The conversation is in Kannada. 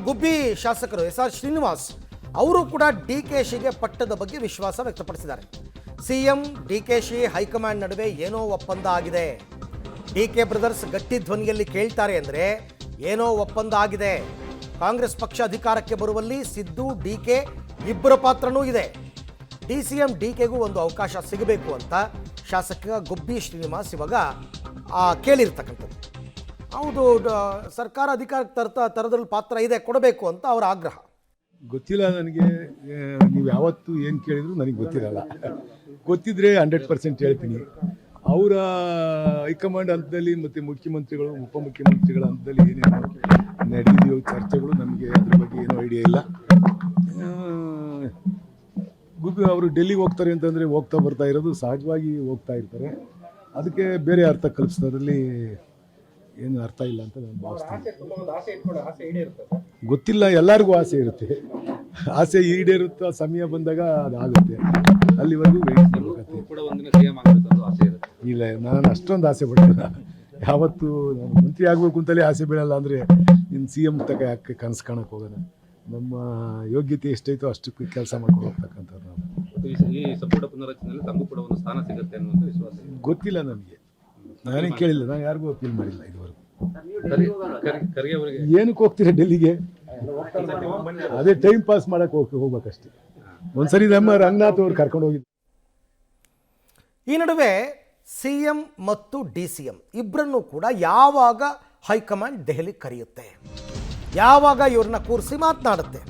ಗುಬ್ಬಿ ಶಾಸಕರು SR ಶ್ರೀನಿವಾಸ್ ಅವರು ಕೂಡ DKಶಿಗೆ ಪಟ್ಟದ ಬಗ್ಗೆ ವಿಶ್ವಾಸ ವ್ಯಕ್ತಪಡಿಸಿದ್ದಾರೆ. CM DKಶಿ ಹೈಕಮಾಂಡ್ ನಡುವೆ ಏನೋ ಒಪ್ಪಂದ ಆಗಿದೆ. DK ಬ್ರದರ್ಸ್ ಗಟ್ಟಿ ಧ್ವನಿಯಲ್ಲಿ ಕೇಳ್ತಾರೆ ಅಂದರೆ ಏನೋ ಒಪ್ಪಂದ ಆಗಿದೆ. ಕಾಂಗ್ರೆಸ್ ಪಕ್ಷ ಅಧಿಕಾರಕ್ಕೆ ಬರುವಲ್ಲಿ ಸಿದ್ದು DK ಇಬ್ಬರ ಪಾತ್ರನೂ ಇದೆ. DCM DKಗೂ ಒಂದು ಅವಕಾಶ ಸಿಗಬೇಕು ಅಂತ ಶಾಸಕ ಗುಬ್ಬಿ ಶ್ರೀನಿವಾಸ್ ಇವಾಗ ಕೇಳಿರ್ತಕ್ಕಂಥದ್ದು. ಹೌದು, ಸರ್ಕಾರ ಅಧಿಕಾರಕ್ಕೆ ತರದಲ್ಲಿ ಪಾತ್ರ ಇದೆ, ಕೊಡಬೇಕು ಅಂತ ಅವರ ಆಗ್ರಹ. ಗೊತ್ತಿಲ್ಲ ನನಗೆ. ನೀವು ಯಾವತ್ತು ಏನು ಕೇಳಿದ್ರು ನನಗೆ ಗೊತ್ತಿರಲ್ಲ. ಗೊತ್ತಿದ್ರೆ 100% ಹೇಳ್ತೀನಿ. ಅವರ ಹೈಕಮಾಂಡ್ ಹಂತದಲ್ಲಿ ಮತ್ತು ಮುಖ್ಯಮಂತ್ರಿಗಳು ಉಪಮುಖ್ಯಮಂತ್ರಿಗಳ ಹಂತದಲ್ಲಿ ಏನೇನು ನಡೆದಿದೆಯೋ ಚರ್ಚೆಗಳು ನಮಗೆ ಅದ್ರ ಬಗ್ಗೆ ಏನೂ ಐಡಿಯಾ ಇಲ್ಲ. ಗುಬ್ಬಿ ಅವರು ಡೆಲ್ಲಿಗೆ ಹೋಗ್ತಾರೆ ಅಂತಂದರೆ ಹೋಗ್ತಾ ಬರ್ತಾ ಇರೋದು ಸಹಜವಾಗಿ ಹೋಗ್ತಾ ಇರ್ತಾರೆ. ಅದಕ್ಕೆ ಬೇರೆ ಅರ್ಥ ಕಲ್ಪಿಸೋದ್ರಲ್ಲಿ ಏನು ಅರ್ಥ ಇಲ್ಲ ಅಂತ ನಾನು ಭಾವಿಸ್ತೀನಿ. ಗೊತ್ತಿಲ್ಲ, ಎಲ್ಲರಿಗೂ ಆಸೆ ಇರುತ್ತೆ. ಆಸೆ ಈಡೇರುತ್ತೋ ಸಮಯ ಬಂದಾಗ ಅದಾಗುತ್ತೆ. ಅಲ್ಲಿವರೆಗೂ ವೆಯ್ಟ್ ಮಾಡಬೇಕಾಗುತ್ತೆ. ಇಲ್ಲ, ನಾನು ಅಷ್ಟೊಂದು ಆಸೆ ಬಿಡಲ್ಲ. ಯಾವತ್ತು ನಾನು ಮಂತ್ರಿ ಆಗಬೇಕು ಅಂತಲೇ ಆಸೆ ಬೀಳಲ್ಲ. ಅಂದರೆ ಇನ್ನು CM ತಗ ಯಾಕೆ ಕನಸು ಕಾಣಕ್ಕೆ ಹೋಗೋಣ. ನಮ್ಮ ಯೋಗ್ಯತೆ ಎಷ್ಟೈತೋ ಅಷ್ಟಕ್ಕೆ ಕೆಲಸ ಮಾಡ್ಕೊಂಡು ಹೋಗ್ತಕ್ಕಂಥವ್ರು ನಾವು. ಈ ಸಂಪುಟ ಪುನರಚನೆಯಲ್ಲಿ ತಮಗೂ ಕೂಡ ಒಂದು ಸ್ಥಾನ ಸಿಗುತ್ತೆ ಅನ್ನುವಂಥ ವಿಶ್ವಾಸ ಗೊತ್ತಿಲ್ಲ ನನಗೆ. ನಾನೇ ಕೇಳಿಲ್ಲ, ನಾನು ಯಾರಿಗೂ ಅಪೀಲ್ ಮಾಡಿಲ್ಲ ಇದುವರೆಗೂ. ಏನಕ್ಕೆ ಹೋಗ್ತೀರಾ ಡೆಲ್ಲಿಗೆ? ಅದೇ ಟೈಮ್ ಪಾಸ್ ಮಾಡಕ್ಕೆ ಹೋಗ್ಬೇಕಷ್ಟೇ. ಒಂದ್ಸರಿ ನಮ್ಮ ರಂಗನಾಥ್ ಅವ್ರು ಕರ್ಕೊಂಡು ಹೋಗಿದ್ದು. ಈ ನಡುವೆ CM ಮತ್ತು DCM ಇಬ್ಬರನ್ನು ಕೂಡ ಯಾವಾಗ ಹೈಕಮಾಂಡ್ ದೆಹಲಿ ಕರೆಯುತ್ತೆ, ಯಾವಾಗ ಇವ್ರನ್ನ ಕೂರಿಸಿ ಮಾತನಾಡುತ್ತೆ,